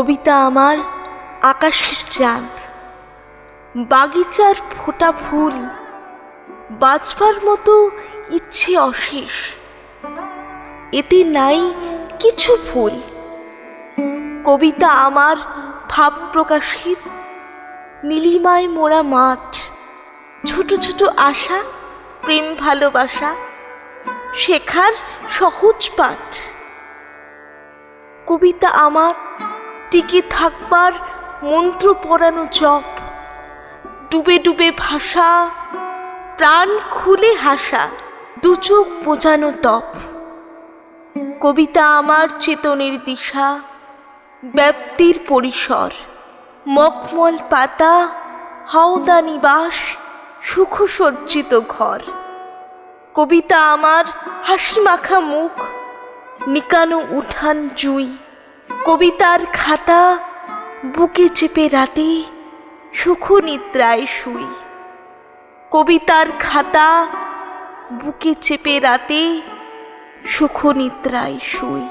কবিতা আমার আকাশের চাঁদ, বাগিচার ফোটা ফুল, বাঁচবার মতো ইচ্ছে অশেষ, এতে নাই কিছু ভুল। কবিতা আমার ভাব প্রকাশের নীলিমায় মোড়া মাঠ, ছোট ছোট আশা, প্রেম ভালোবাসা, শেখার সহজ পাঠ। কবিতা আমার টিকে থাকবার মন্ত্র পড়ানো জপ, ডুবে ডুবে ভাষা, প্রাণ খুলে হাসা, দু চোখ বোঝানো তপ। কবিতা আমার চেতনের দিশা, ব্যাপ্তির পরিসর, মখমল পাতা, হাওদা নিবাস, সুখসজ্জিত ঘর। কবিতা আমার হাসি মাখা মুখ, নিকানো উঠান জুই। কবিতার খাতা বুকে চেপে রাতে সুখ নিদ্রায় শুই। কবিতার খাতা বুকে চেপে রাতে সুখ নিদ্রায় শুই।